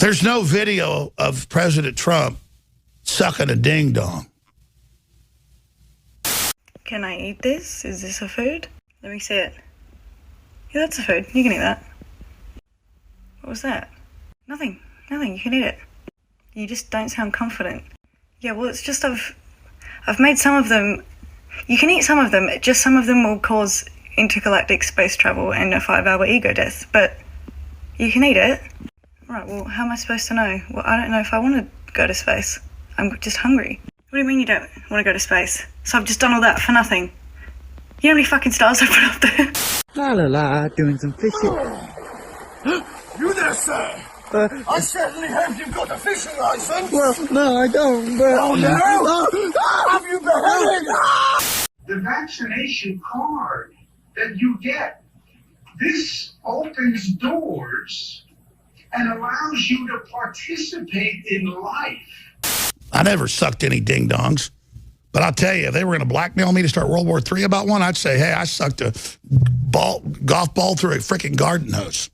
There's no video of President Trump sucking a ding-dong. Can I eat this? Is this a food? Let me see it. Yeah, that's a food. You can eat that. What was that? Nothing. Nothing. You can eat it. You just don't sound confident. Yeah, well, it's just I've made some of them. You can eat some of them. Just some of them will cause intergalactic space travel and a 5-hour ego death. But you can eat it. Right, well, how am I supposed to know? Well, I don't know if I want to go to space. I'm just hungry. What do you mean you don't want to go to space? So I've just done all that for nothing. You know how many fucking stars I put up there? La la la, doing some fishing. You there, sir? I certainly hope you've got a fishing license. Well, no, I don't, but... Oh, no? Have you beheaded? The vaccination card that you get, this opens doors and allows you to participate in life. I never sucked any ding-dongs. But I'll tell you, if they were going to blackmail me to start World War III about one, I'd say, hey, I sucked a golf ball through a freaking garden hose.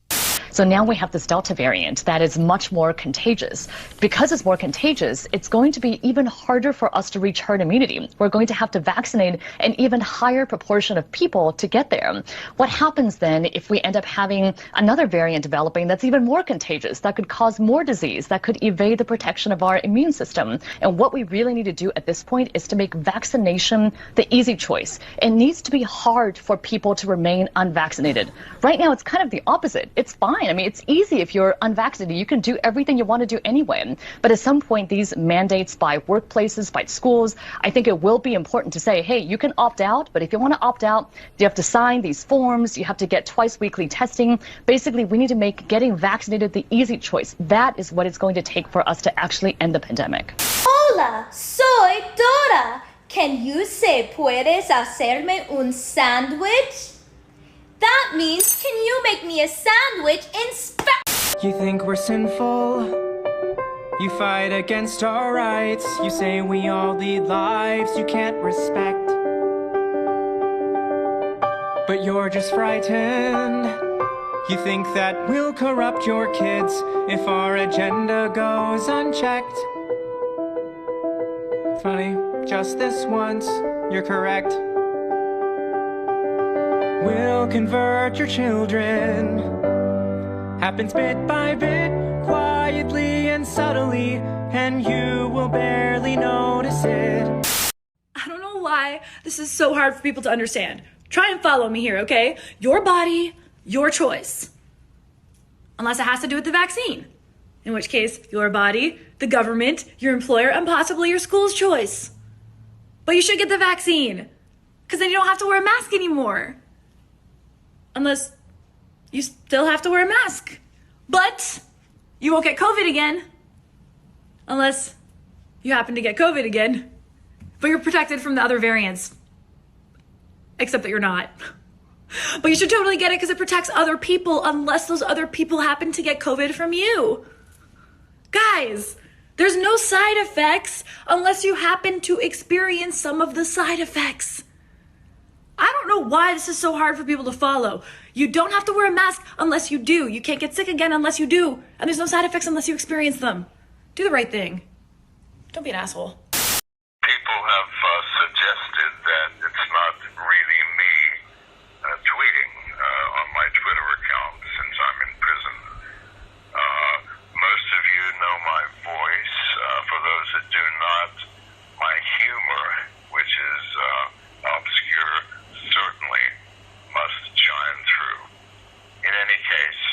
So now we have this Delta variant that is much more contagious. Because it's more contagious, it's going to be even harder for us to reach herd immunity. We're going to have to vaccinate an even higher proportion of people to get there. What happens then if we end up having another variant developing that's even more contagious, that could cause more disease, that could evade the protection of our immune system? And what we really need to do at this point is to make vaccination the easy choice. It needs to be hard for people to remain unvaccinated. Right now, it's kind of the opposite. It's fine. I mean, it's easy if you're unvaccinated. You can do everything you want to do anyway. But at some point, these mandates by workplaces, by schools, I think it will be important to say, hey, you can opt out, but if you want to opt out, you have to sign these forms. You have to get twice weekly testing. Basically, we need to make getting vaccinated the easy choice. That is what it's going to take for us to actually end the pandemic. Hola, soy Dora. Can you say puedes hacerme un sándwich? That means, can you make me a sandwich in Spanish? You think we're sinful? You fight against our rights. You say we all lead lives you can't respect. But you're just frightened. You think that we'll corrupt your kids if our agenda goes unchecked. Funny, just this once, you're correct. We'll convert your children. Happens bit by bit, quietly and subtly, and you will barely notice it. I don't know why this is so hard for people to understand. Try and follow me here, okay? Your body, your choice. Unless it has to do with the vaccine. In which case, your body, the government, your employer, and possibly your school's choice. But you should get the vaccine, because then you don't have to wear a mask anymore. Unless you still have to wear a mask. But you won't get COVID again. Unless you happen to get COVID again. But you're protected from the other variants. Except that you're not. But you should totally get it because it protects other people unless those other people happen to get COVID from you. Guys, there's no side effects unless you happen to experience some of the side effects. I don't know why this is so hard for people to follow. You don't have to wear a mask unless you do. You can't get sick again unless you do. And there's no side effects unless you experience them. Do the right thing. Don't be an asshole. People have suggested that it's not really me tweeting on my Twitter account since I'm in prison. Most of you know my voice. For those that do not, my humor, which is obscure, certainly must shine through. In any case,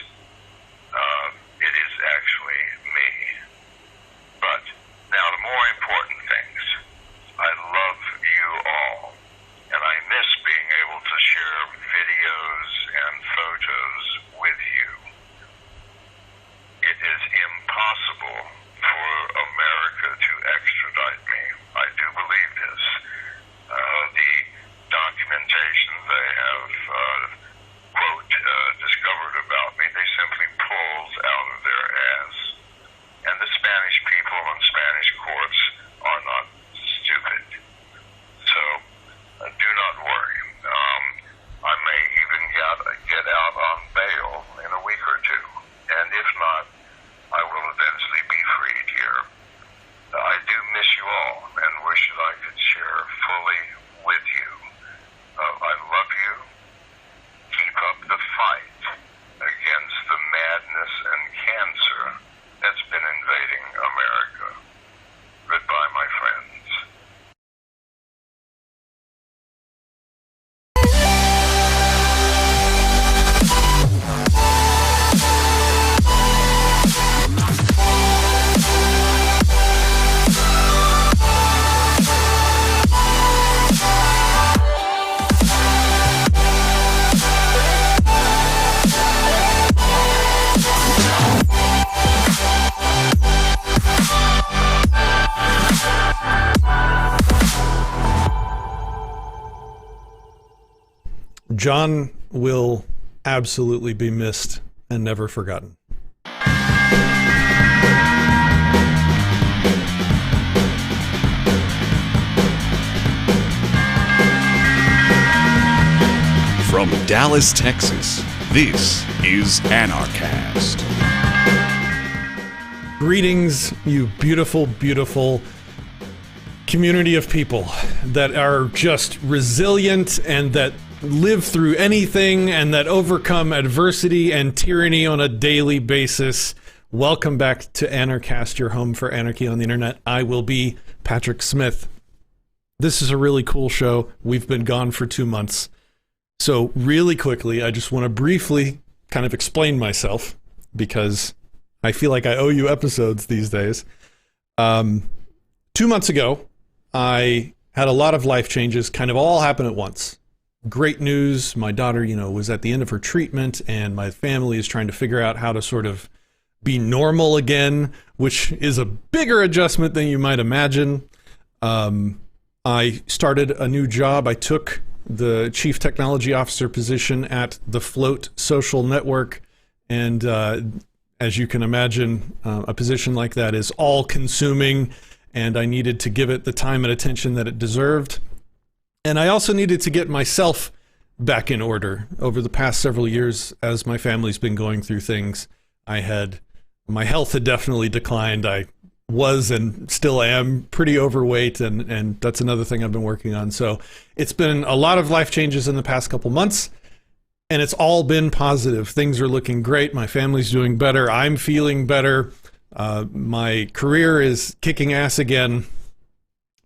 it is actually me. But now the more important things. I love and cancer that's been invading America. Goodbye, my friends. John will absolutely be missed and never forgotten. From Dallas, Texas, this is Anarchast. Greetings, you beautiful, beautiful community of people that are just resilient and that live through anything and that overcome adversity and tyranny on a daily basis. Welcome back to Anarchast, your home for anarchy on the internet. I will be Patrick Smith. This is a really cool show. We've been gone for 2 months. So really quickly, I just want to briefly kind of explain myself because I feel like I owe you episodes these days. 2 months ago, I had a lot of life changes kind of all happen at once. Great news. My daughter, was at the end of her treatment and my family is trying to figure out how to sort of be normal again, which is a bigger adjustment than you might imagine. I started a new job. I took the chief technology officer position at the Float social network. And as you can imagine, a position like that is all consuming and I needed to give it the time and attention that it deserved. And I also needed to get myself back in order. Over the past several years, as my family's been going through things, my health had definitely declined. I was and still am pretty overweight, and that's another thing I've been working on. So it's been a lot of life changes in the past couple months, and it's all been positive. Things are looking great. My family's doing better. I'm feeling better. My career is kicking ass again.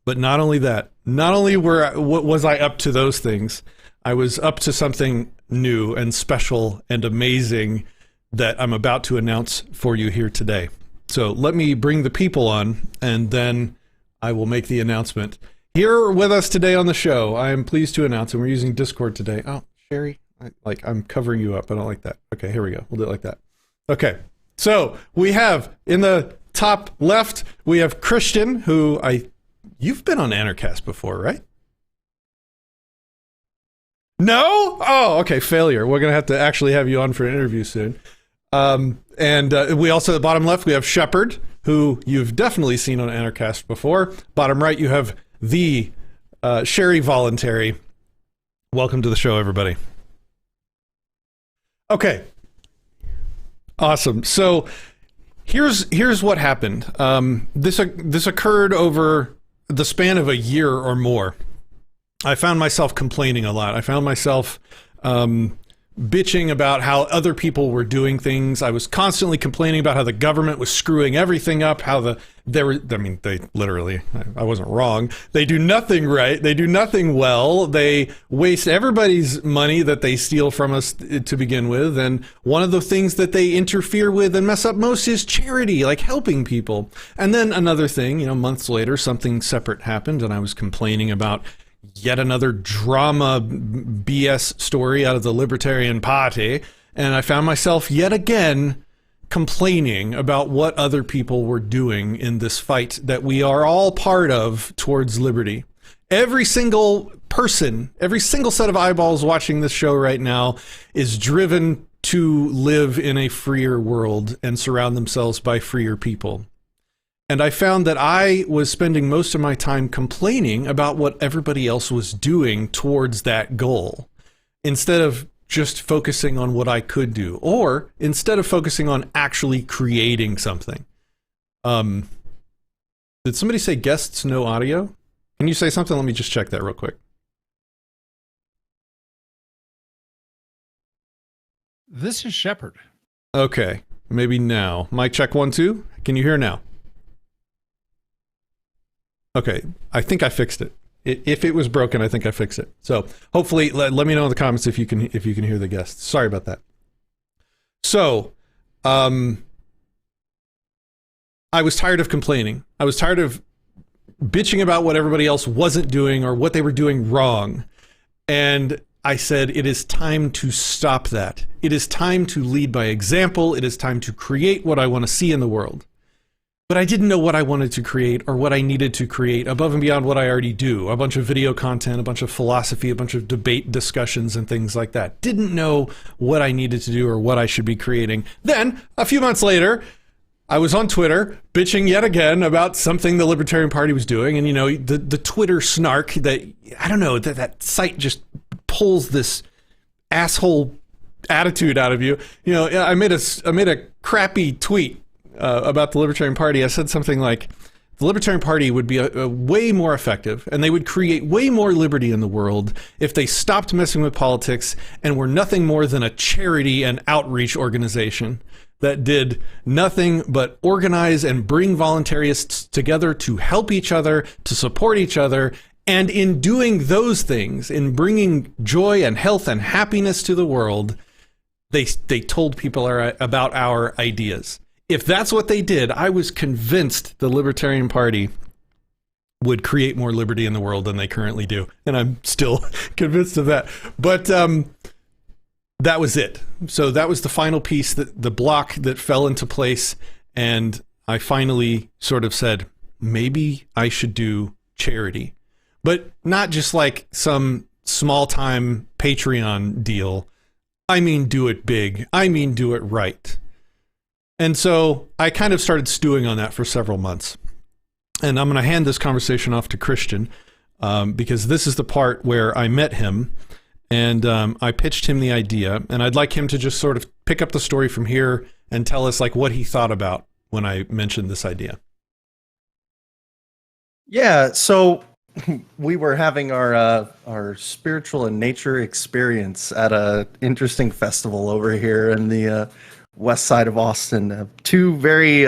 But not only that, not only was I up to those things, I was up to something new and special and amazing that I'm about to announce for you here today. So let me bring the people on, and then I will make the announcement. Here with us today on the show, I am pleased to announce, and we're using Discord today. Oh, Sherry, I'm covering you up. I don't like that. Okay, here we go. We'll do it like that. Okay, so we have in the top left, we have Christian, who you've been on Anarchast before, right? No? Oh, okay, failure. We're going to have to actually have you on for an interview soon. And we also, at the bottom left, we have Shepard, who you've definitely seen on Anarchast before. Bottom right, you have the Sherry Voluntary. Welcome to the show, everybody. Okay. Awesome. So here's what happened. This occurred over the span of a year or more. I found myself complaining a lot. I found myself bitching about how other people were doing things. I was constantly complaining about how the government was screwing everything up, they literally, I wasn't wrong. They do nothing right. They do nothing well. They waste everybody's money that they steal from us to begin with. And one of the things that they interfere with and mess up most is charity, like helping people. And then another thing, months later, something separate happened and I was complaining about yet another drama BS story out of the Libertarian Party, and I found myself yet again complaining about what other people were doing in this fight that we are all part of towards liberty. Every single person, every single set of eyeballs watching this show right now is driven to live in a freer world and surround themselves by freer people. And I found that I was spending most of my time complaining about what everybody else was doing towards that goal, instead of just focusing on what I could do, or instead of focusing on actually creating something. Did somebody say guests no audio? Can you say something? Let me just check that real quick. This is Shepard. Okay. Maybe now. Mic check 1, 2. Can you hear now? Okay, I think I fixed it. If it was broken, I think I fixed it. So hopefully, let me know in the comments if you can hear the guests. Sorry about that. So, I was tired of complaining. I was tired of bitching about what everybody else wasn't doing or what they were doing wrong. And I said, it is time to stop that. It is time to lead by example. It is time to create what I want to see in the world. But I didn't know what I wanted to create or what I needed to create above and beyond what I already do. A bunch of video content, a bunch of philosophy, a bunch of debate discussions and things like that. Didn't know what I needed to do or what I should be creating. Then, a few months later, I was on Twitter bitching yet again about something the Libertarian Party was doing. And, you know, the Twitter snark that, I don't know, that site just pulls this asshole attitude out of you. You know, I made a crappy tweet about the Libertarian Party. I said something like, the Libertarian Party would be a way more effective and they would create way more liberty in the world if they stopped messing with politics and were nothing more than a charity and outreach organization that did nothing but organize and bring voluntarists together to help each other, to support each other. And in doing those things, in bringing joy and health and happiness to the world, they told people about our ideas. If that's what they did, I was convinced the Libertarian Party would create more liberty in the world than they currently do. And I'm still convinced of that. But that was it. So that was the final piece, the block that fell into place. And I finally sort of said, maybe I should do charity. But not just like some small-time Patreon deal. I mean, do it big. I mean, do it right. And so I kind of started stewing on that for several months. And I'm going to hand this conversation off to Christian because this is the part where I met him and I pitched him the idea. And I'd like him to just sort of pick up the story from here and tell us like what he thought about when I mentioned this idea. Yeah, so we were having our spiritual and nature experience at a interesting festival over here in the west side of Austin. Two very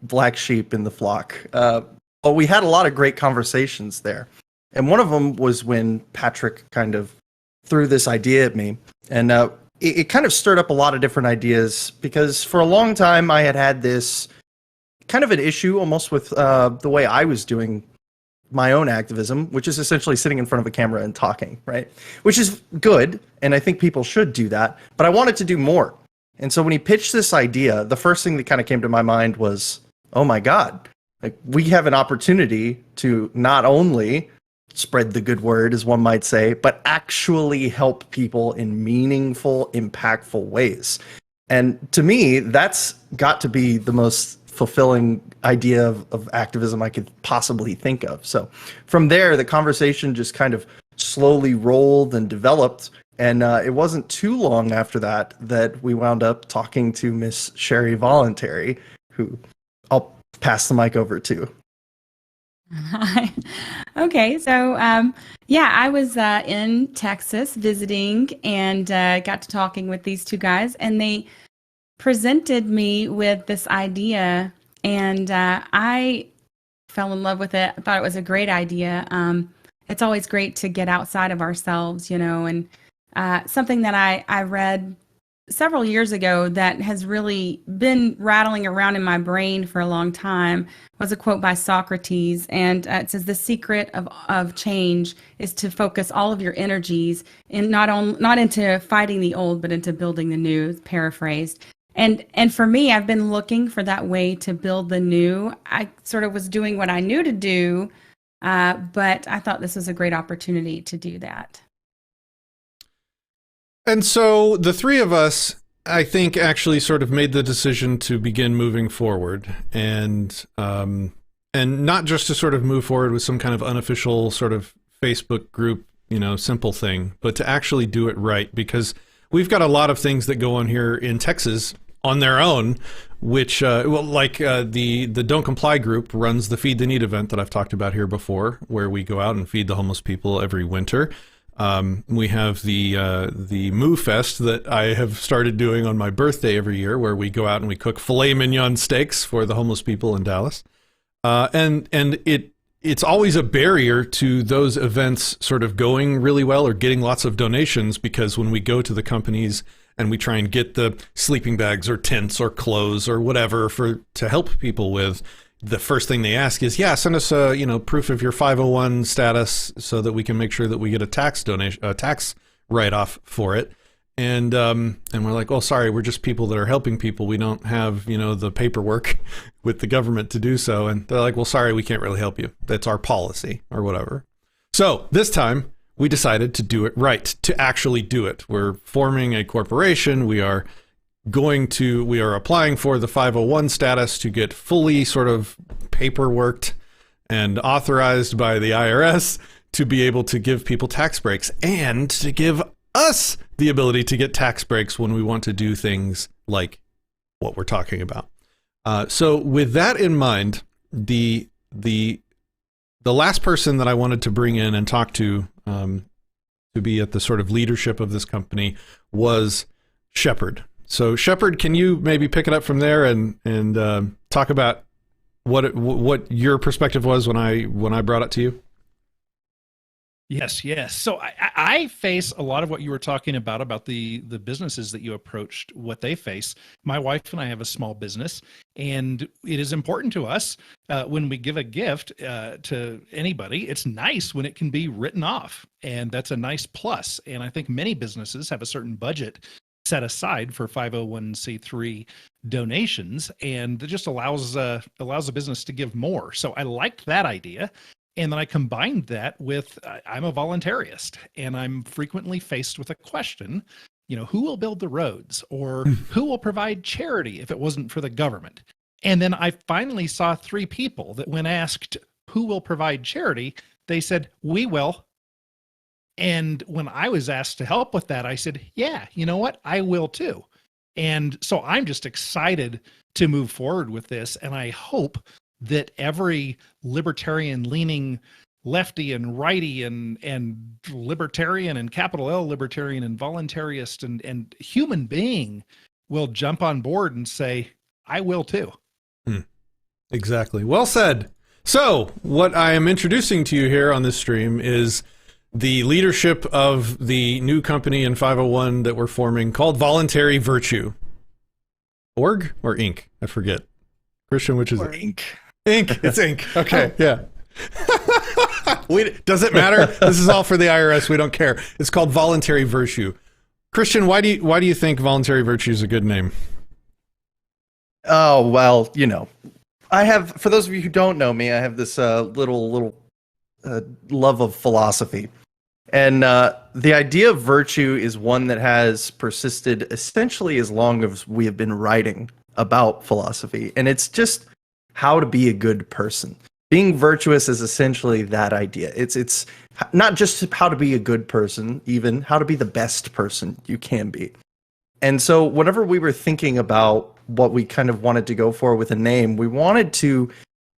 black sheep in the flock. But we had a lot of great conversations there. And one of them was when Patrick kind of threw this idea at me. And it kind of stirred up a lot of different ideas because for a long time I had this kind of an issue almost with the way I was doing my own activism, which is essentially sitting in front of a camera and talking, right? Which is good, and I think people should do that. But I wanted to do more. And so when he pitched this idea, the first thing that kind of came to my mind was, oh my God, like we have an opportunity to not only spread the good word, as one might say, but actually help people in meaningful, impactful ways. And to me, that's got to be the most fulfilling idea of activism I could possibly think of. So from there, the conversation just kind of slowly rolled and developed. And it wasn't too long after that we wound up talking to Miss Sherry Voluntary, who I'll pass the mic over to. Hi. Okay, so I was in Texas visiting and got to talking with these two guys, and they presented me with this idea, and I fell in love with it. I thought it was a great idea. It's always great to get outside of ourselves, and something that I read several years ago that has really been rattling around in my brain for a long time was a quote by Socrates, and it says the secret of change is to focus all of your energies in not into fighting the old but into building the new, paraphrased. And for me, I've been looking for that way to build the new. I sort of was doing what I knew to do, but I thought this was a great opportunity to do that. And so the three of us, I think, actually sort of made the decision to begin moving forward, and not just to sort of move forward with some kind of unofficial sort of Facebook group, simple thing, but to actually do it right, because we've got a lot of things that go on here in Texas on their own, which, the Don't Comply group runs the Feed the Need event that I've talked about here before, where we go out and feed the homeless people every winter. We have the Moo Fest that I have started doing on my birthday every year, where we go out and we cook filet mignon steaks for the homeless people in Dallas. And it's always a barrier to those events sort of going really well or getting lots of donations, because when we go to the companies and we try and get the sleeping bags or tents or clothes or whatever to help people with, the first thing they ask is, send us a proof of your 501 status so that we can make sure that we get a tax write-off for it. And we're like, oh, sorry, we're just people that are helping people. We don't have, the paperwork with the government to do so. And they're like, well, sorry, we can't really help you. That's our policy or whatever. So this time we decided to do it right, to actually do it. We're forming a corporation. We are applying for the 501 status to get fully sort of paperworked and authorized by the IRS to be able to give people tax breaks and to give us the ability to get tax breaks when we want to do things like what we're talking about. So with that in mind, the last person that I wanted to bring in and talk to be at the sort of leadership of this company was Shepard. So Shepard, can you maybe pick it up from there and talk about what your perspective was when I brought it to you? Yes. So I face a lot of what you were talking about the businesses that you approached, what they face. My wife and I have a small business, and it is important to us when we give a gift to anybody. It's nice when it can be written off, and that's a nice plus. And I think many businesses have a certain budget set aside for 501c3 donations, and it just allows a business to give more. So I liked that idea. And then I combined that with, I'm a voluntarist, and I'm frequently faced with a question, who will build the roads, or who will provide charity if it wasn't for the government? And then I finally saw 3 people that when asked who will provide charity, they said, we will. And when I was asked to help with that, I said, yeah, you know what? I will too. And so I'm just excited to move forward with this. And I hope that every libertarian leaning lefty and righty and libertarian and capital L libertarian and voluntarist and human being will jump on board and say, I will too. Exactly. Well said. So what I am introducing to you here on this stream is the leadership of the new company in 501 that we're forming called Voluntary Virtue. Org or Inc? I forget. Christian, which is it? Inc. Inc. It's Inc. Okay, yeah. Does it matter? This is all for the IRS. We don't care. It's called Voluntary Virtue. Christian, why do you think Voluntary Virtue is a good name? Oh, well, I have, for those of you who don't know me, I have this little love of philosophy. And the idea of virtue is one that has persisted essentially as long as we have been writing about philosophy. And it's just how to be a good person. Being virtuous is essentially that idea. It's not just how to be a good person, even how to be the best person you can be. And so whenever we were thinking about what we kind of wanted to go for with a name, we wanted to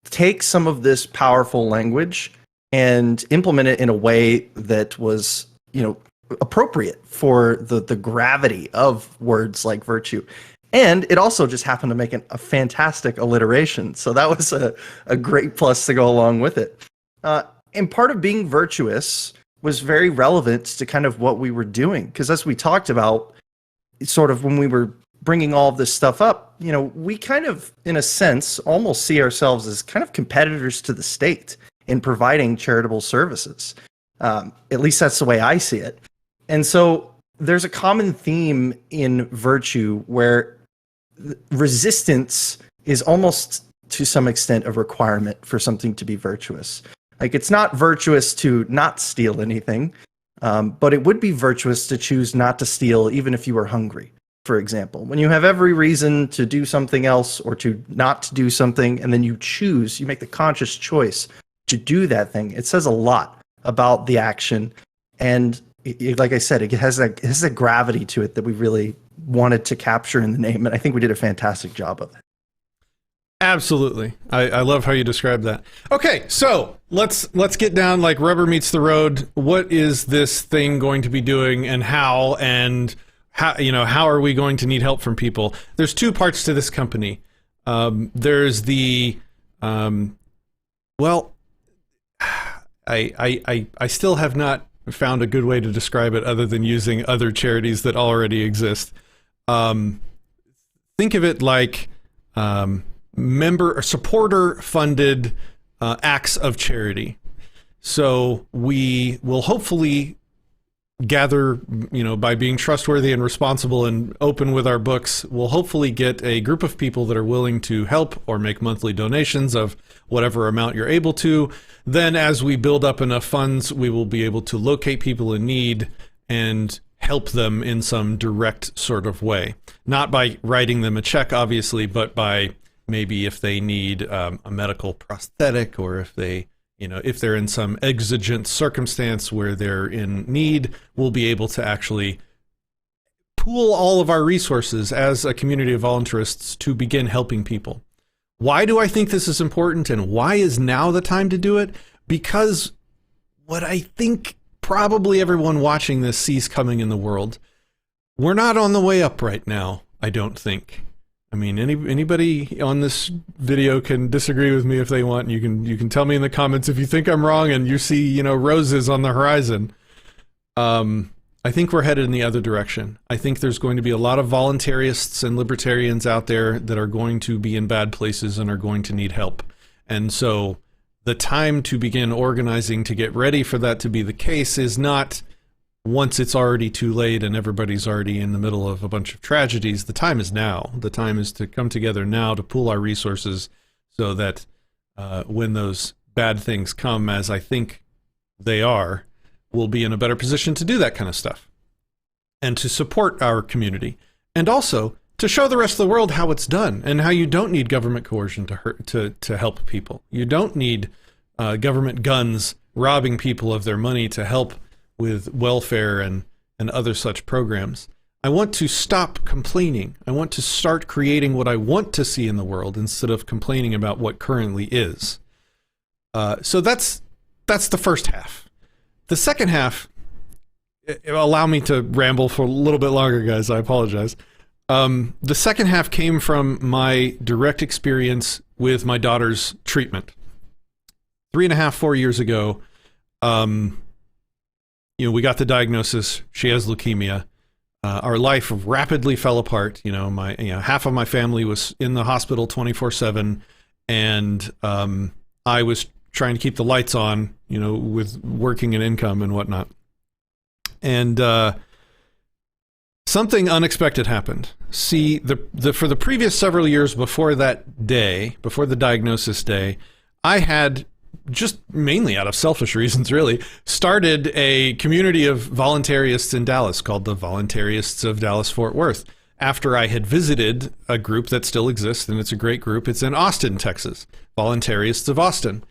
take some of this powerful language and implement it in a way that was, appropriate for the gravity of words like virtue. And it also just happened to make a fantastic alliteration. So that was a great plus to go along with it. And part of being virtuous was very relevant to kind of what we were doing. Because as we talked about, sort of when we were bringing all of this stuff up, we kind of, in a sense, almost see ourselves as kind of competitors to the state in providing charitable services. At least that's the way I see it. And so there's a common theme in virtue where resistance is almost to some extent a requirement for something to be virtuous. Like, it's not virtuous to not steal anything, but it would be virtuous to choose not to steal even if you were hungry, for example. When you have every reason to do something else or to not do something, and then you make the conscious choice to do that thing, it says a lot about the action. And like I said, it has a gravity to it that we really wanted to capture in the name, and I think we did a fantastic job of it. Absolutely. I love how you describe that. Okay, so let's get down like rubber meets the road. What is this thing going to be doing, and how how are we going to need help from people? There's two parts to this company. There's the well, I still have not found a good way to describe it other than using other charities that already exist. Think of it like member or supporter funded acts of charity. So we will hopefully gather, by being trustworthy and responsible and open with our books, we'll hopefully get a group of people that are willing to help or make monthly donations of whatever amount you're able to. Then as we build up enough funds, we will be able to locate people in need and help them in some direct sort of way. Not by writing them a check, obviously, but by maybe if they need a medical prosthetic, or if if they're in some exigent circumstance where they're in need, we'll be able to actually pool all of our resources as a community of voluntarists to begin helping people. Why do I think this is important, and why is now the time to do it? Because what I think probably everyone watching this sees coming in the world, we're not on the way up right now, I don't think. I mean, anybody on this video can disagree with me if they want. You can tell me in the comments if you think I'm wrong and you see, roses on the horizon. I think we're headed in the other direction. I think there's going to be a lot of voluntarists and libertarians out there that are going to be in bad places and are going to need help. And so the time to begin organizing to get ready for that to be the case is not once it's already too late and everybody's already in the middle of a bunch of tragedies. The time is now. The time is to come together now to pool our resources so that when those bad things come, as I think they are, we'll be in a better position to do that kind of stuff and to support our community, and also to show the rest of the world how it's done and how you don't need government coercion to help people. You don't need government guns robbing people of their money to help with welfare and other such programs. I want to stop complaining. I want to start creating what I want to see in the world instead of complaining about what currently is. So that's the first half. The second half, allow me to ramble for a little bit longer, guys. I apologize. The second half came from my direct experience with my daughter's treatment. 3.5, 4 years ago, we got the diagnosis. She has leukemia. Our life rapidly fell apart. Half of my family was in the hospital 24/7, and I was trying to keep the lights on, with working and income and whatnot. And something unexpected happened. See, for the previous several years before that day, before the diagnosis day, I had, just mainly out of selfish reasons really, started a community of voluntarists in Dallas called the Voluntarists of Dallas-Fort Worth, after I had visited a group that still exists, and it's a great group. It's in Austin, Texas, Voluntarists of Austin.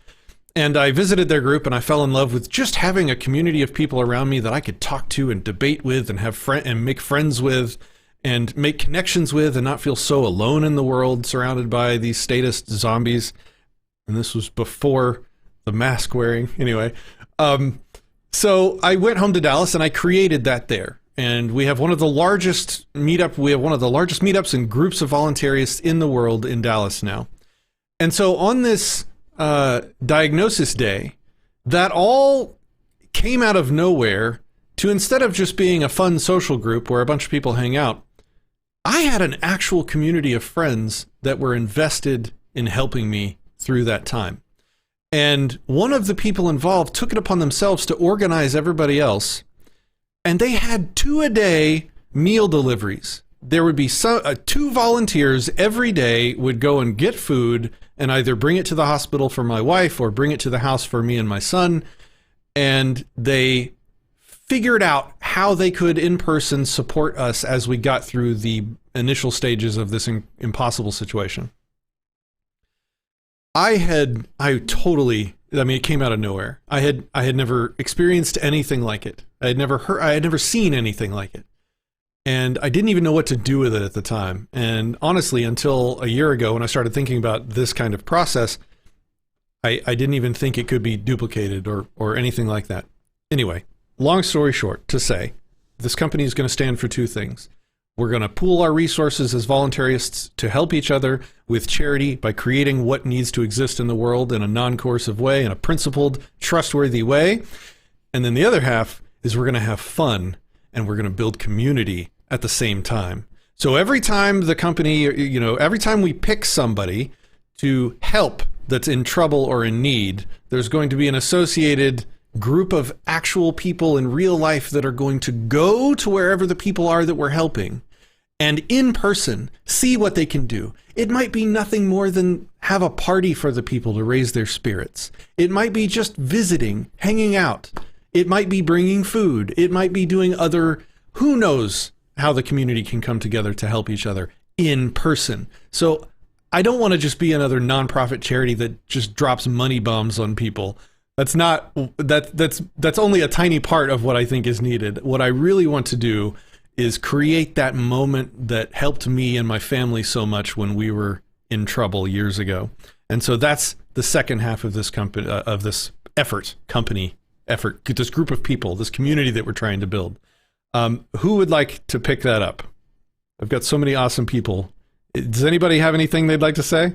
And I visited their group, and I fell in love with just having a community of people around me that I could talk to and debate with and and make friends with and make connections with, and not feel so alone in the world surrounded by these statist zombies. And this was before the mask wearing. Anyway, so I went home to Dallas and I created that there. And we have one of the largest meetups and groups of voluntarists in the world in Dallas now. And so on this diagnosis day, that all came out of nowhere to, instead of just being a fun social group where a bunch of people hang out, I had an actual community of friends that were invested in helping me through that time. And one of the people involved took it upon themselves to organize everybody else, and they had 2-a-day meal deliveries. There would be 2 volunteers every day would go and get food and either bring it to the hospital for my wife or bring it to the house for me and my son. And they figured out how they could in person support us as we got through the initial stages of this impossible situation. It came out of nowhere. I had never experienced anything like it. I had never seen anything like it. And I didn't even know what to do with it at the time. And honestly, until a year ago when I started thinking about this kind of process, I didn't even think it could be duplicated or anything like that. Anyway, long story short, to say, this company is going to stand for two things. We're going to pool our resources as voluntarists to help each other with charity by creating what needs to exist in the world in a non-coercive way, in a principled, trustworthy way. And then the other half is we're going to have fun and we're going to build community at the same time. So every time the company, every time we pick somebody to help that's in trouble or in need, there's going to be an associated group of actual people in real life that are going to go to wherever the people are that we're helping and in person see what they can do. It might be nothing more than have a party for the people to raise their spirits. It might be just visiting, hanging out. It might be bringing food. It might be doing other, who knows how the community can come together to help each other in person. So I don't want to just be another nonprofit charity that just drops money bombs on people. That's only a tiny part of what I think is needed. What I really want to do is create that moment that helped me and my family so much when we were in trouble years ago. And so that's the second half of this company, this company effort, this group of people, this community that we're trying to build. Who would like to pick that up? I've got so many awesome people. Does anybody have anything they'd like to say?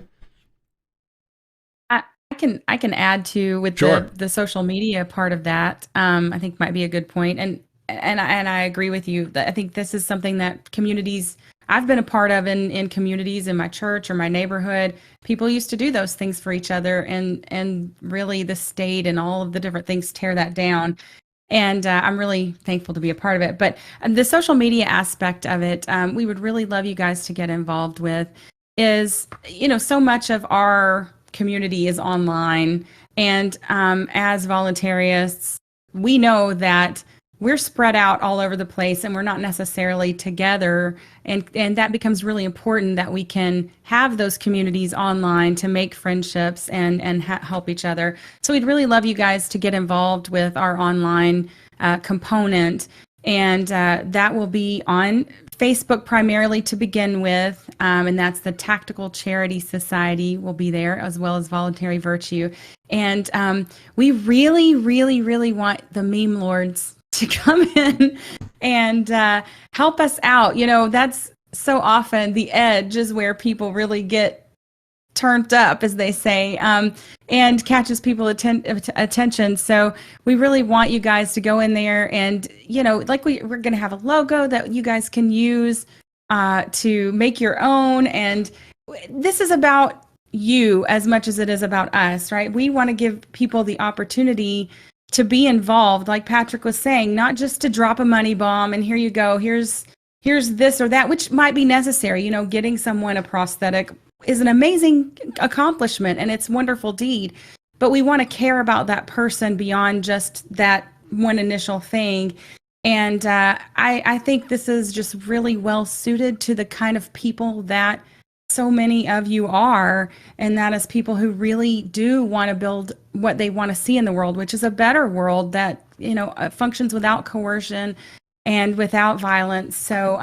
I can add to with Sure. the social media part of that. I think might be a good point, and I agree with you. That I think this is something that communities I've been a part of in communities in my church or my neighborhood. People used to do those things for each other, and really the state and all of the different things tear that down. And I'm really thankful to be a part of it. But the social media aspect of it, we would really love you guys to get involved with. Is so much of our community is online, and as voluntarists, we know that we're spread out all over the place and we're not necessarily together, and that becomes really important that we can have those communities online to make friendships and help each other. So we'd really love you guys to get involved with our online component, and that will be on Facebook primarily to begin with, and that's the Tactical Charity Society will be there, as well as Voluntary Virtue. And we really, really, really want the meme lords to come in and help us out. That's so often the edge is where people really get turned up, as they say, and catches people attention. So we really want you guys to go in there and, like we're going to have a logo that you guys can use to make your own. And this is about you as much as it is about us, right? We want to give people the opportunity to be involved, like Patrick was saying, not just to drop a money bomb and here you go, here's this or that, which might be necessary. Getting someone a prosthetic is an amazing accomplishment and it's a wonderful deed, but we want to care about that person beyond just that one initial thing. And I think this is just really well suited to the kind of people that so many of you are, and that is people who really do want to build what they want to see in the world, which is a better world that functions without coercion and without violence. So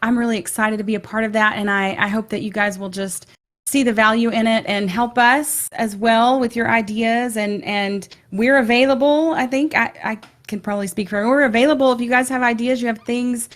I'm really excited to be a part of that, and I hope that you guys will just see the value in it and help us as well with your ideas. And we're available. I think I can probably speak for everyone. We're available if you guys have ideas, you have things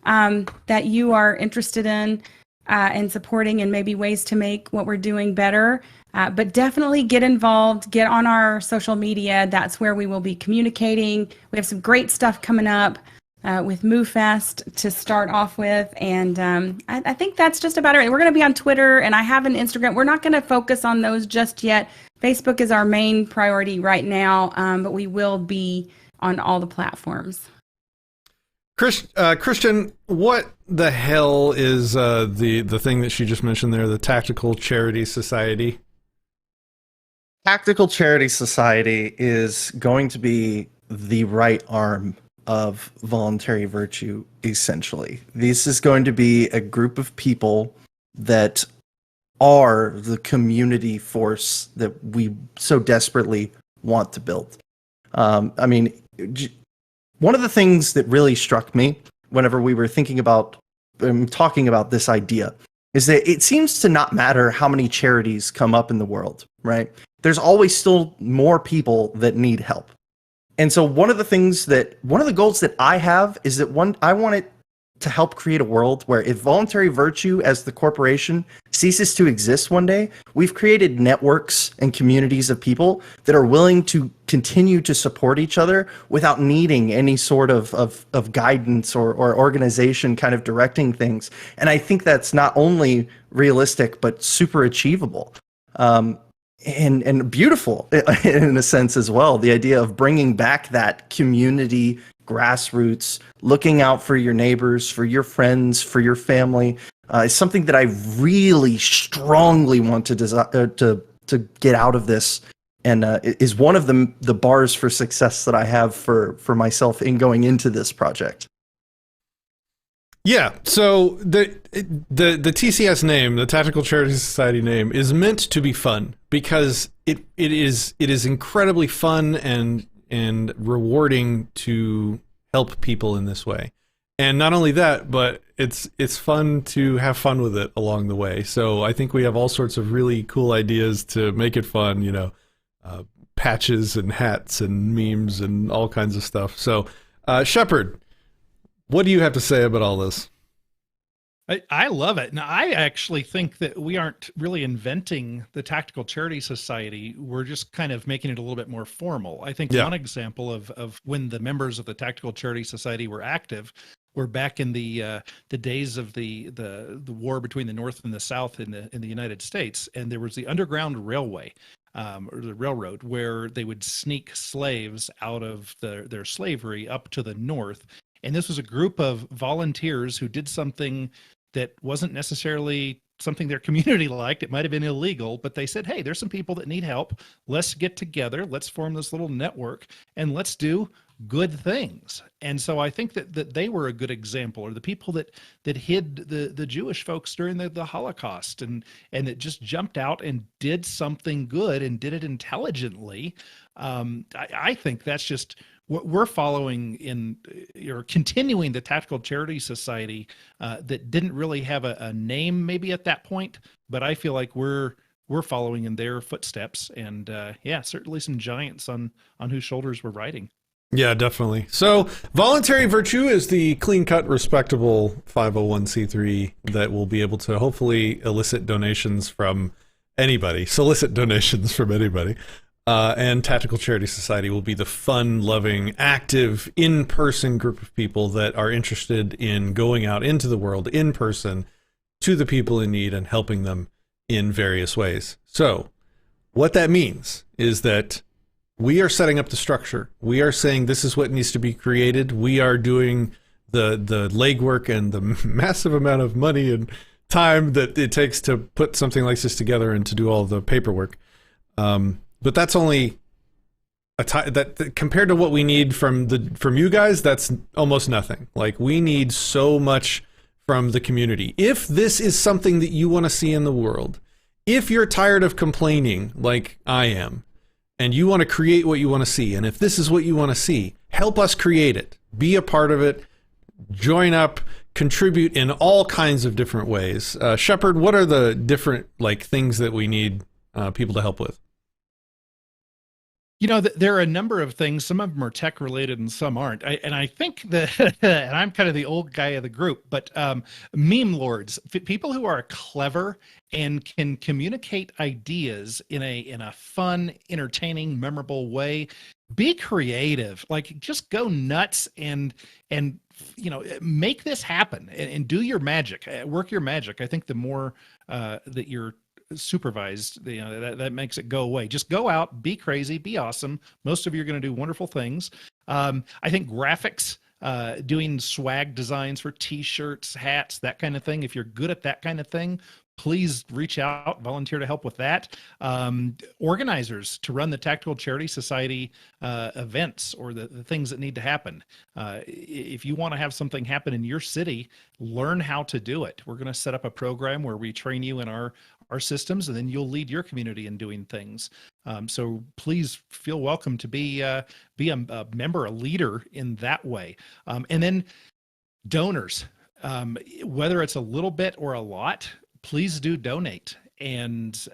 that you are interested in and supporting, and maybe ways to make what we're doing better. But definitely get involved, get on our social media. That's where we will be communicating. We have some great stuff coming up with MooFest to start off with. And I think that's just about it. We're going to be on Twitter, and I have an Instagram. We're not going to focus on those just yet. Facebook is our main priority right now, but we will be on all the platforms. Christian, what the hell is the thing that she just mentioned there, the Tactical Charity Society? Tactical Charity Society is going to be the right arm of Voluntary Virtue, essentially. This is going to be a group of people that are the community force that we so desperately want to build. One of the things that really struck me whenever we were thinking about talking about this idea, is that it seems to not matter how many charities come up in the world, right? There's always still more people that need help. And so one of the goals that I have is that I want it to help create a world where if voluntary virtue as the corporation ceases to exist one day, we've created networks and communities of people that are willing to continue to support each other without needing any sort of guidance or organization kind of directing things. And I think that's not only realistic, but super achievable. And beautiful in a sense as well. The idea of bringing back that community grassroots, looking out for your neighbors, for your friends, for your family, is something that I really strongly want to get out of this, and is one of the bars for success that I have for myself in going into this project. Yeah, so the TCS name, the Tactical Charity Society name, is meant to be fun because it is incredibly fun and rewarding to help people in this way. And not only that, but it's fun to have fun with it along the way. So I think we have all sorts of really cool ideas to make it fun, patches and hats and memes and all kinds of stuff. So Shepard, what do you have to say about all this? I love it. Now, I actually think that we aren't really inventing the Tactical Charity Society. We're just kind of making it a little bit more formal. I think one example of when the members of the Tactical Charity Society were active were back in the days of the war between the North and the South in the United States, and there was the Underground Railway. Or the railroad, where they would sneak slaves out of their slavery up to the north. And this was a group of volunteers who did something that wasn't necessarily something their community liked. It might have been illegal, but they said, hey, there's some people that need help. Let's get together. Let's form this little network and let's do good things. And so I think that they were a good example, or the people that hid the Jewish folks during the Holocaust and that just jumped out and did something good and did it intelligently. I think that's just what we're following in, or continuing the Tactical Charity Society that didn't really have a name maybe at that point, but I feel like we're following in their footsteps, and certainly some giants on whose shoulders we're riding. Yeah, definitely. So Voluntary Virtue is the clean-cut, respectable 501c3 that will be able to hopefully elicit donations from anybody, solicit donations from anybody. And Tactical Charity Society will be the fun-loving, active, in-person group of people that are interested in going out into the world in person to the people in need and helping them in various ways. So what that means is that we are setting up the structure. We are saying this is what needs to be created. We are doing the legwork and the massive amount of money and time that it takes to put something like this together and to do all the paperwork. But that's only that compared to what we need from you guys, that's almost nothing. Like, we need so much from the community. If this is something that you want to see in the world, if you're tired of complaining like I am, and you want to create what you want to see, and if this is what you want to see, help us create it. Be a part of it. Join up. Contribute in all kinds of different ways. Shepard, what are the different things that we need people to help with? There are a number of things. Some of them are tech related and some aren't. I think that, and I'm kind of the old guy of the group, but meme lords, people who are clever and can communicate ideas in a fun, entertaining, memorable way. Be creative, just go nuts and make this happen and do your magic, work your magic. I think the more that you're supervised, that makes it go away. Just go out, be crazy, be awesome. Most of you are going to do wonderful things. I think graphics, doing swag designs for t-shirts, hats, that kind of thing. If you're good at that kind of thing, please reach out, volunteer to help with that. Organizers to run the Tactical Charity Society events or the things that need to happen. If you want to have something happen in your city, learn how to do it. We're going to set up a program where we train you in our systems, and then you'll lead your community in doing things. So please feel welcome to be a member, a leader in that way. And then donors, whether it's a little bit or a lot, please do donate. And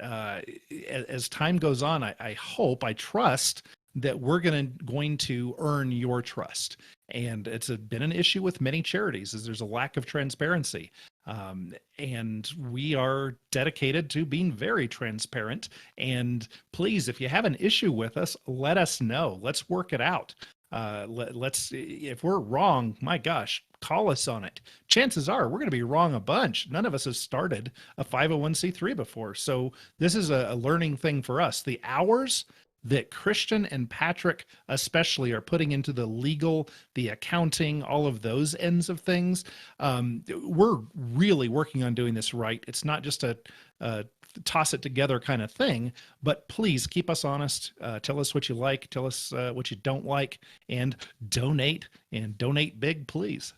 as time goes on, I hope, I trust that we're going to earn your trust. And it's been an issue with many charities, is there's a lack of transparency. And we are dedicated to being very transparent. And please, if you have an issue with us, let us know. Let's work it out. Let's, if we're wrong, my gosh, call us on it. Chances are we're going to be wrong a bunch. None of us have started a 501c3 before. So this is a learning thing for us. The hours that Christian and Patrick especially are putting into the legal, the accounting, all of those ends of things, we're really working on doing this right. It's not just a toss it together kind of thing, but please keep us honest. Tell us what you like, tell us what you don't like, and donate big, please.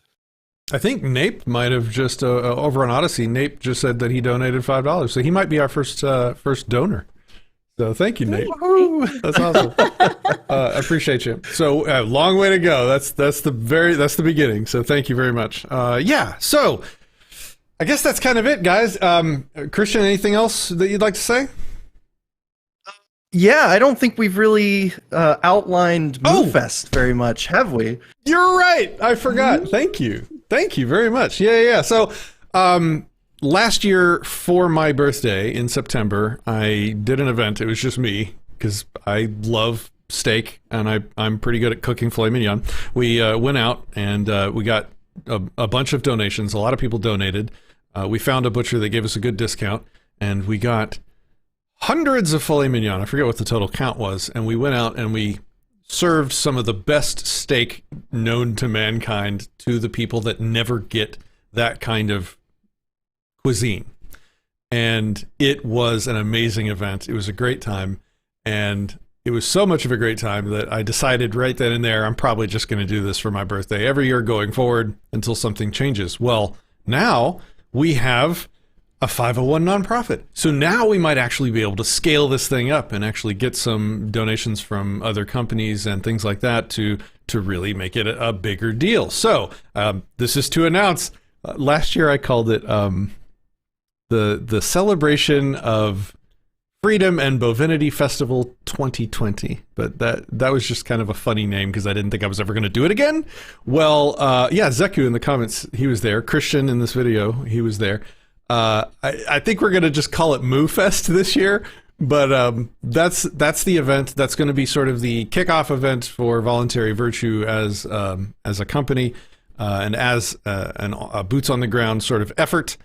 I think Nape might have just over on Odyssey. Nape just said that he donated $5, so he might be our first donor. So thank you, Nate. That's awesome. I appreciate you. So long way to go. That's the beginning. So thank you very much. Yeah. So I guess that's kind of it, guys. Christian, anything else that you'd like to say? Yeah, I don't think we've really outlined MooFest very much, have we? You're right. I forgot. Thank you. Thank you very much. Yeah. So, last year for my birthday in September, I did an event. It was just me because I love steak and I'm pretty good at cooking filet mignon. We went out and we got a bunch of donations. A lot of people donated. We found a butcher that gave us a good discount and we got hundreds of filet mignon. I forget what the total count was. And we went out and we served some of the best steak known to mankind to the people that never get that kind of cuisine. And it was an amazing event. It was a great time. And it was so much of a great time that I decided right then and there, I'm probably just going to do this for my birthday every year going forward until something changes. Well, now we have a 501 nonprofit. So now we might actually be able to scale this thing up and actually get some donations from other companies and things like that to really make it a bigger deal. So this is to announce, last year I called it the Celebration of Freedom and Bovinity Festival 2020, but that was just kind of a funny name because I didn't think I was ever going to do it again. Well, yeah, Zeku in the comments, he was there. Christian in this video, he was there. I think we're going to just call it MooFest this year, but that's the event. That's going to be sort of the kickoff event for Voluntary Virtue as a company and as a boots on the ground sort of effort.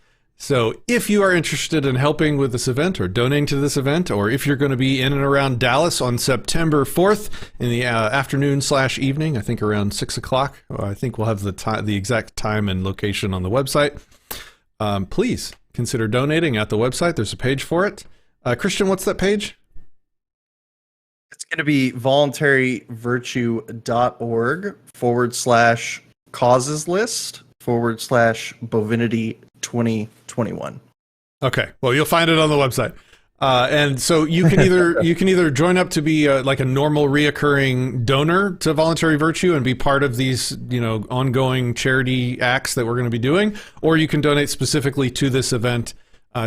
So if you are interested in helping with this event or donating to this event, or if you're going to be in and around Dallas on September 4th in the afternoon/evening, I think around 6 o'clock, I think we'll have the exact time and location on the website. Please consider donating at the website. There's a page for it. Christian, what's that page? It's going to be voluntaryvirtue.org/causes list/bovinity 2021. Okay, well, you'll find it on the website. And so you can either join up to be like a normal reoccurring donor to Voluntary Virtue and be part of these, ongoing charity acts that we're going to be doing, or you can donate specifically to this event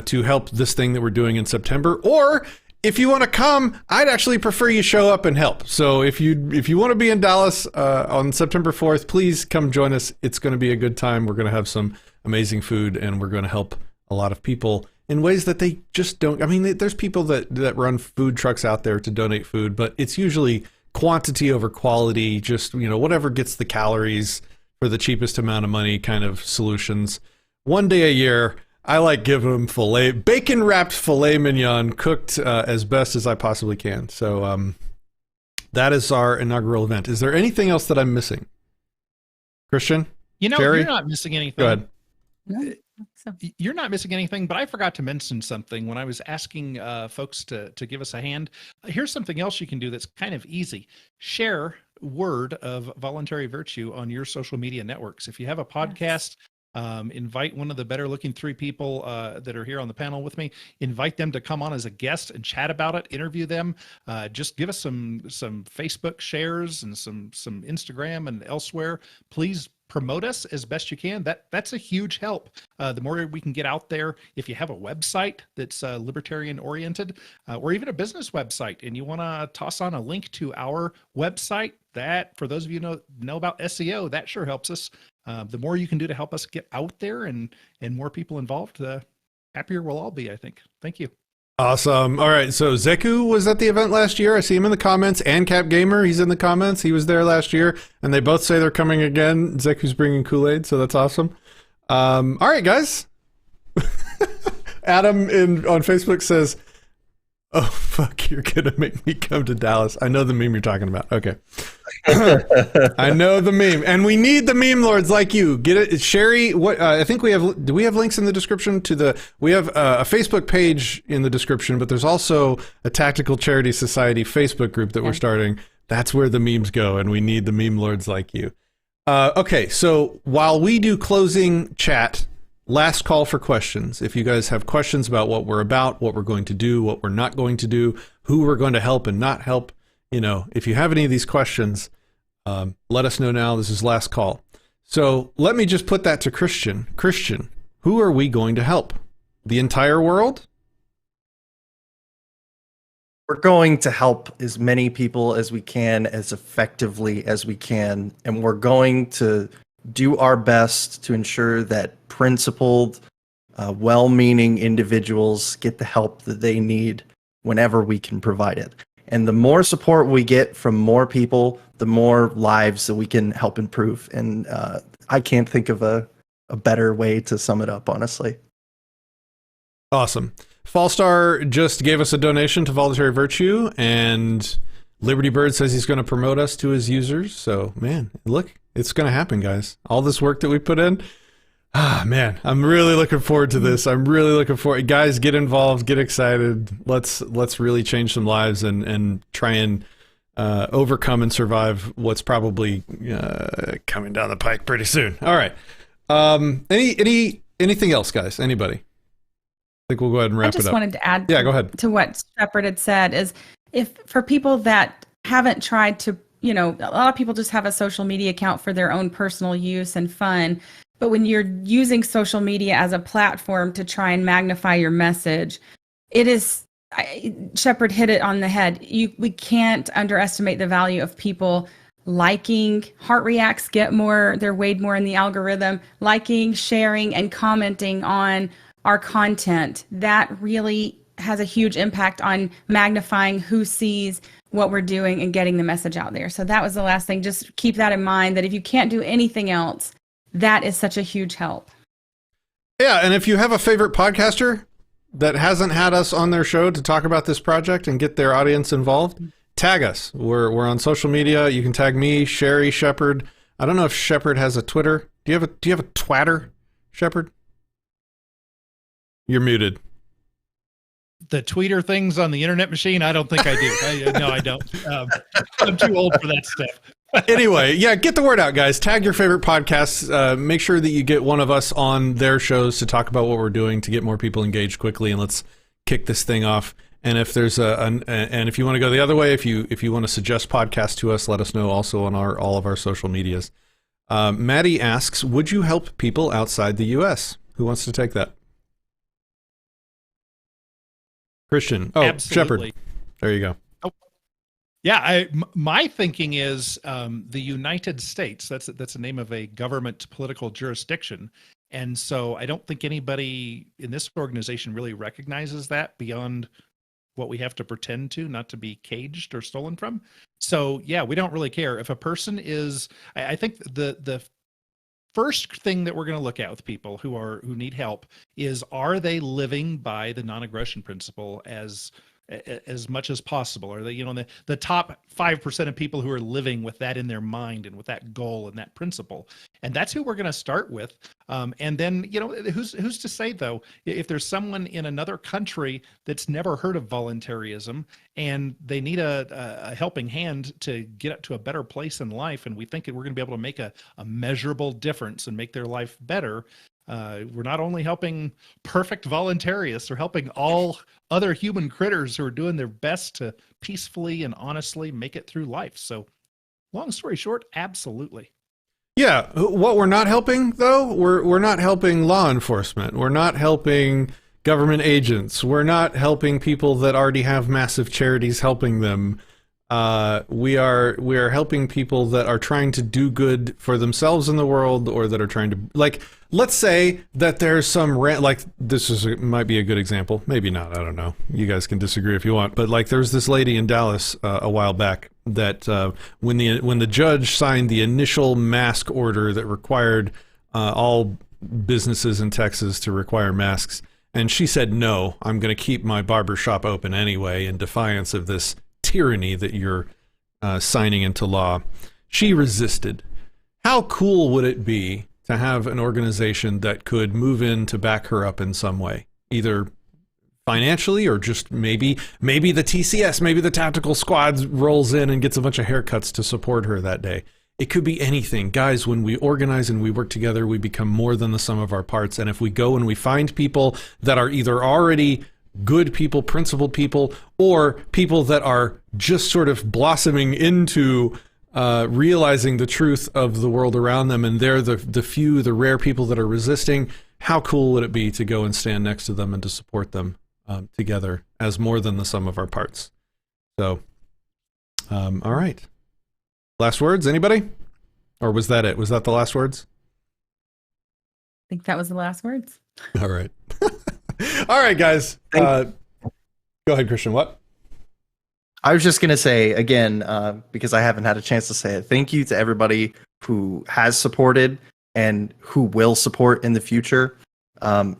to help this thing that we're doing in September. Or if you want to come, I'd actually prefer you show up and help. So if you want to be in Dallas on September 4th, please come join us. It's going to be a good time. We're going to have some amazing food and we're going to help a lot of people in ways that they just don't. I mean, there's people that run food trucks out there to donate food, but it's usually quantity over quality, just, whatever gets the calories for the cheapest amount of money kind of solutions. One day a year, I like giving them bacon wrapped filet mignon cooked as best as I possibly can. So that is our inaugural event. Is there anything else that I'm missing? Christian? Jerry? You're not missing anything. Go ahead. No. You're not missing anything, but I forgot to mention something when I was asking folks to give us a hand. Here's something else you can do that's kind of easy. Share word of Voluntary Virtue on your social media networks. If you have a podcast, invite one of the better looking three people that are here on the panel with me. Invite them to come on as a guest and chat about it, interview them. Just give us some Facebook shares and some Instagram and elsewhere. Please promote us as best you can. That's a huge help. The more we can get out there, if you have a website that's libertarian oriented, or even a business website, and you want to toss on a link to our website, that, for those of you who know about SEO, that sure helps us. The more you can do to help us get out there and more people involved, the happier we'll all be, I think. Thank you. Awesome. All right. So Zeku was at the event last year. I see him in the comments. And Cap Gamer, he's in the comments. He was there last year, and they both say they're coming again. Zeku's bringing Kool-Aid, so that's awesome. All right, guys. Adam on Facebook says, "Oh fuck, you're gonna make me come to Dallas." I know the meme you're talking about. Okay. I know the meme, and we need the meme lords like you. Get it, Sherry. What I think we have. Do we have links in the description to the? We have a Facebook page in the description, but there's also a Tactical Charity Society Facebook group that we're starting. That's where the memes go, and we need the meme lords like you. Okay, so while we do closing chat, last call for questions. If you guys have questions about what we're about, what we're going to do, what we're not going to do, who we're going to help and not help, if you have any of these questions, let us know now. This is last call. So let me just put that to Christian. Christian, who are we going to help? The entire world? We're going to help as many people as we can, as effectively as we can, and we're going to do our best to ensure that principled, well-meaning individuals get the help that they need whenever we can provide it. And the more support we get from more people, the more lives that we can help improve. And I can't think of a better way to sum it up, honestly. Awesome. Fallstar just gave us a donation to Voluntary Virtue, and Liberty Bird says he's going to promote us to his users. So, man, look, it's going to happen, guys. All this work that we put in. Man, I'm really looking forward to this. I'm really looking forward. Guys, get involved, get excited. Let's really change some lives and try and overcome and survive what's probably coming down the pike pretty soon. All right. Anything else, guys? Anybody? I think we'll go ahead and wrap it up. I just wanted to add go ahead. to what Shepard had said is, if for people that haven't tried to, a lot of people just have a social media account for their own personal use and fun. But when you're using social media as a platform to try and magnify your message, it is, Shepard hit it on the head. We can't underestimate the value of people liking. Heart reacts get more, they're weighed more in the algorithm, liking, sharing, and commenting on our content. That really has a huge impact on magnifying who sees what we're doing and getting the message out there. So that was the last thing. Just keep that in mind, that if you can't do anything else, that is such a huge help. Yeah, and if you have a favorite podcaster that hasn't had us on their show to talk about this project and get their audience involved, tag us. We're on social media. You can tag me, Sherry, Shepard. I don't know if Shepard has a Twitter. Do you have a Twatter, Shepard? You're muted. The tweeter things on the internet machine, I don't think I do. No, I don't. I'm too old for that stuff. Anyway, yeah, get the word out, guys. Tag your favorite podcasts. Make sure that you get one of us on their shows to talk about what we're doing to get more people engaged quickly, and let's kick this thing off. And if there's and if you want to go the other way, if you want to suggest podcasts to us, let us know also on all of our social medias. Maddie asks, would you help people outside the U.S.? Who wants to take that? Christian. Oh, absolutely. Shepard. There you go. Yeah, my thinking is the United States. That's the name of a government political jurisdiction, and so I don't think anybody in this organization really recognizes that beyond what we have to pretend to, not to be caged or stolen from. So yeah, we don't really care if a person is. I think the first thing that we're going to look at with people who need help is, are they living by the non-aggression principle as much as possible? Are they, the top 5% of people who are living with that in their mind and with that goal and that principle? And that's who we're going to start with. And then, who's to say, though, if there's someone in another country that's never heard of voluntarism and they need a helping hand to get up to a better place in life, and we think that we're going to be able to make a measurable difference and make their life better, we're not only helping perfect voluntarists, we're helping all other human critters who are doing their best to peacefully and honestly make it through life. So long story short, absolutely. Yeah, what we're not helping, though, we're not helping law enforcement. We're not helping government agents. We're not helping people that already have massive charities helping them. We are helping people that are trying to do good for themselves in the world, or that are trying to, like, let's say that there's some might be a good example, maybe not, I don't know, you guys can disagree if you want, but like there's this lady in Dallas a while back that when the judge signed the initial mask order that required all businesses in Texas to require masks, and she said, no, I'm going to keep my barber shop open anyway in defiance of this tyranny that you're signing into law. She resisted. How cool would it be to have an organization that could move in to back her up in some way, either financially or just maybe the TCS, maybe the tactical squad rolls in and gets a bunch of haircuts to support her that day. It could be anything. Guys, when we organize and we work together, we become more than the sum of our parts. And if we go and we find people that are either already good people, principled people, or people that are just sort of blossoming into realizing the truth of the world around them, and they're the rare people that are resisting, how cool would it be to go and stand next to them and to support them together as more than the sum of our parts? So, all right. Last words, anybody? Or was that it? Was that the last words? I think that was the last words. All right. All right, guys. Go ahead, Christian. What? I was just going to say, again, because I haven't had a chance to say it, thank you to everybody who has supported and who will support in the future.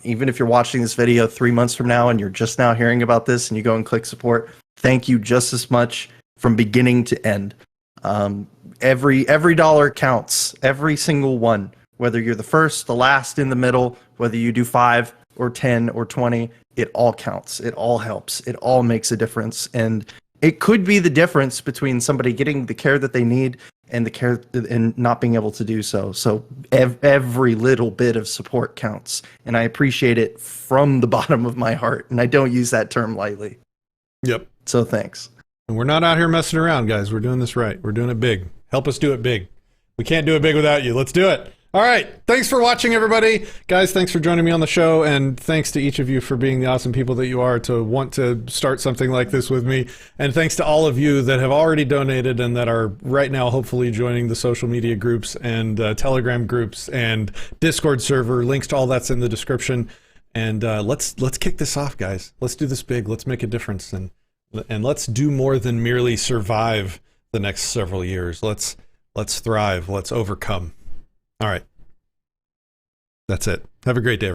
Even if you're watching this video 3 months from now and you're just now hearing about this and you go and click support, thank you just as much from beginning to end. Every dollar counts, every single one, whether you're the first, the last, in the middle, whether you do 5 or 10 or 20, it all counts. It all helps. It all makes a difference. And it could be the difference between somebody getting the care that they need and the care and not being able to do so. So every little bit of support counts. And I appreciate it from the bottom of my heart. And I don't use that term lightly. Yep. So thanks. And we're not out here messing around, guys. We're doing this right. We're doing it big. Help us do it big. We can't do it big without you. Let's do it. All right. Thanks for watching, everybody. Guys, thanks for joining me on the show. And thanks to each of you for being the awesome people that you are to want to start something like this with me. And thanks to all of you that have already donated and that are right now hopefully joining the social media groups and Telegram groups and Discord server. Links to all that's in the description. And let's kick this off, guys. Let's do this big. Let's make a difference. And let's do more than merely survive the next several years. Let's thrive. Let's overcome. All right. That's it. Have a great day.